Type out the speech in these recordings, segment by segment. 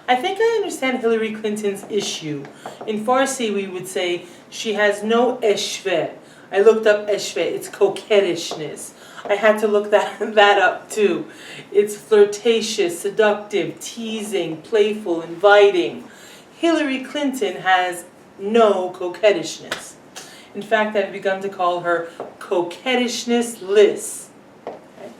I think I understand Hillary Clinton's issue. In Farsi, we would say she has no eshve. I looked up eshve. It's coquettishness. I had to look that up too. It's flirtatious, seductive, teasing, playful, inviting. Hillary Clinton has no coquettishness. In fact, I've begun to call her coquettishness-less. Okay?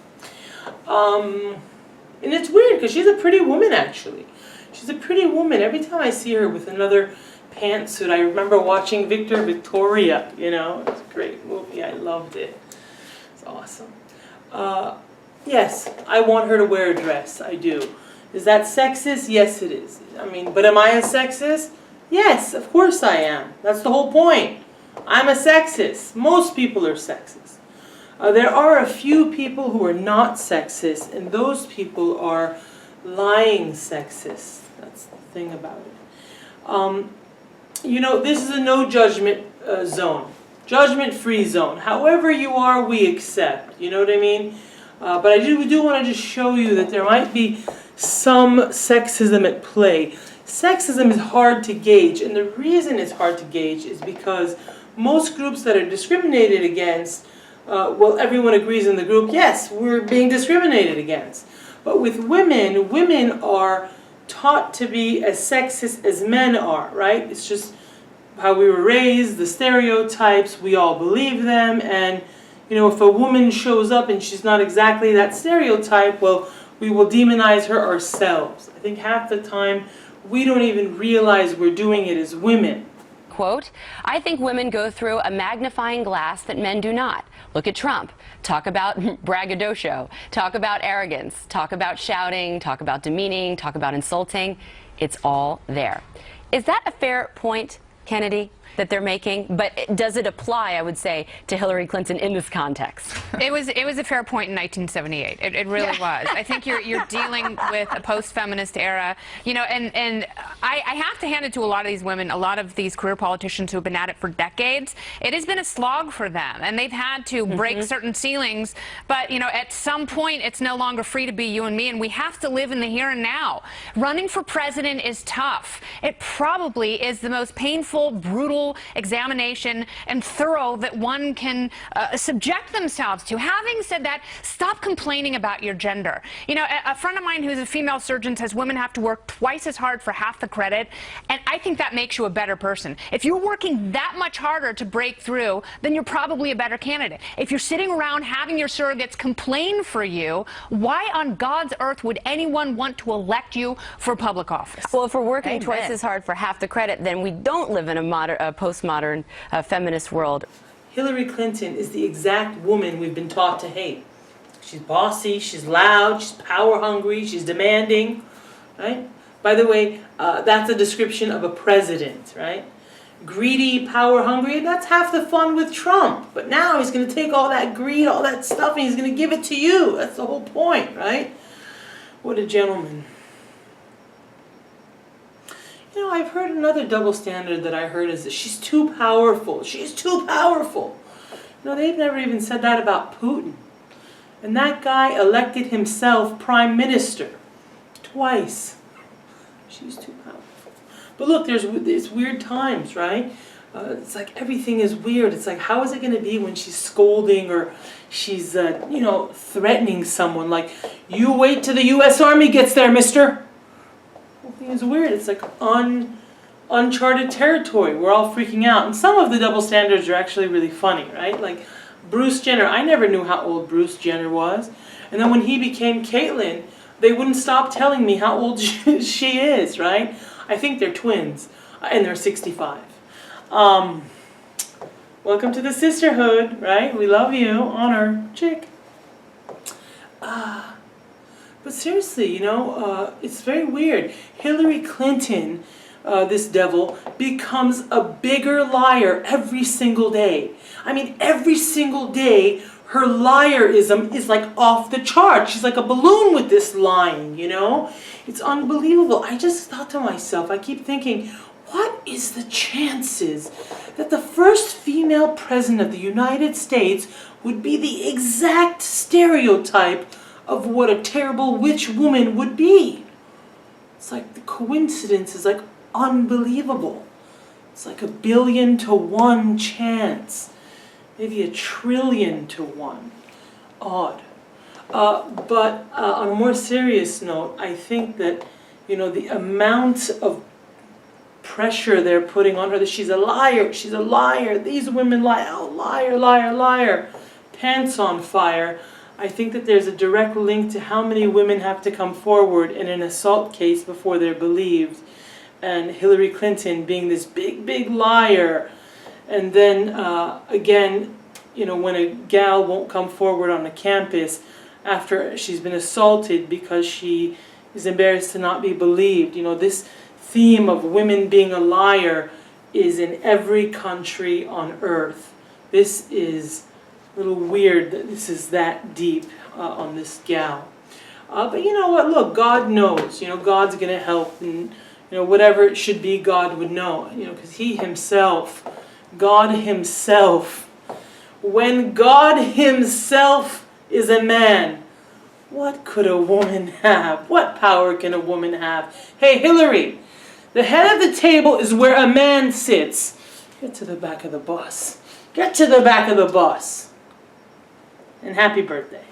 And it's weird because she's a pretty woman, actually. She's a pretty woman. Every time I see her with another pantsuit, I remember watching Victoria, you know. It was a great movie. I loved it. It's awesome. Yes, I want her to wear a dress. I do. Is that sexist? Yes, it is. I mean, but am I a sexist? Yes, of course I am. That's the whole point. I'm a sexist. Most people are sexist. There are a few people who are not sexist, and those people are lying sexists. That's the thing about it. You know, this is a no judgment zone. Judgment-free zone. However you are, we accept. You know what I mean? But I do want to just show you that there might be some sexism at play. Sexism is hard to gauge, and the reason it's hard to gauge is because most groups that are discriminated against, well, everyone agrees in the group, yes, we're being discriminated against. But with women, women are taught to be as sexist as men are, right? It's just how we were raised, the stereotypes, we all believe them, and you know, if a woman shows up and she's not exactly that stereotype, well, we will demonize her ourselves. I think half the time we don't even realize we're doing it as women. Quote, I think women go through a magnifying glass that men do not. Look at Trump. Talk about braggadocio. Talk about arrogance. Talk about shouting. Talk about demeaning. Talk about insulting. It's all there. Is that a fair point, Kennedy, that they're making? But does it apply, I would say, to Hillary Clinton in this context? It was a fair point in 1978. It really was. I think you're dealing with a post-feminist era, you know, and I have to hand it to a lot of these women, a lot of these career politicians who have been at it for decades. It has been a slog for them, and they've had to break certain ceilings. But you know, at some point, it's no longer free to be you and me, and we have to live in the here and now. Running for president is tough. It probably is the most painful, brutal examination and thorough that one can subject themselves to. Having said that, stop complaining about your gender. You know, a friend of mine who's a female surgeon says women have to work twice as hard for half the credit, and I think that makes you a better person. If you're working that much harder to break through, then you're probably a better candidate. If you're sitting around having your surrogates complain for you, why on God's earth would anyone want to elect you for public office? Well, if we're working twice as hard for half the credit, then we don't live in a postmodern feminist world. Hillary Clinton is the exact woman we've been taught to hate. She's bossy, she's loud, she's power hungry, she's demanding, right? By the way, that's a description of a president, right? Greedy, power hungry, that's half the fun with Trump. But now he's going to take all that greed, all that stuff, and he's going to give it to you. That's the whole point, right? What a gentleman. You know, I've heard another double standard that I heard is that she's too powerful. She's too powerful. No, they've never even said that about Putin. And that guy elected himself prime minister twice. She's too powerful. But look, it's weird times, right? It's like everything is weird. It's like, how is it going to be when she's scolding or she's, you know, threatening someone? Like, you wait till the U.S. Army gets there, mister. It's weird. It's like uncharted territory. We're all freaking out. And some of the double standards are actually really funny, right? Like Bruce Jenner. I never knew how old Bruce Jenner was. And then when he became Caitlyn, they wouldn't stop telling me how old she is, right? I think they're twins. And they're 65. Welcome to the sisterhood, right? We love you. Honor. Chick. But seriously, you know, it's very weird. Hillary Clinton, this devil, becomes a bigger liar every single day. I mean, every single day, her liarism is like off the chart. She's like a balloon with this lying, you know? It's unbelievable. I just thought to myself, I keep thinking, what is the chances that the first female president of the United States would be the exact stereotype of what a terrible witch woman would be? It's like the coincidence is like unbelievable. It's like 1 billion to 1 chance, maybe 1 trillion to 1. Odd. But on a more serious note, I think that, the amount of pressure they're putting on her, that she's a liar, these women lie, oh, liar, pants on fire. I think that there's a direct link to how many women have to come forward in an assault case before they're believed. And Hillary Clinton being this big liar. And then, again, when a gal won't come forward on a campus after she's been assaulted because she is embarrassed to not be believed. This theme of women being a liar is in every country on earth. This is a little weird that this is that deep on this gal. But you know what? Look, God knows. God's going to help. And, whatever it should be, God would know. Because He Himself, God Himself, when God Himself is a man, what could a woman have? What power can a woman have? Hey, Hillary, the head of the table is where a man sits. Get to the back of the bus. Get to the back of the bus. And happy birthday.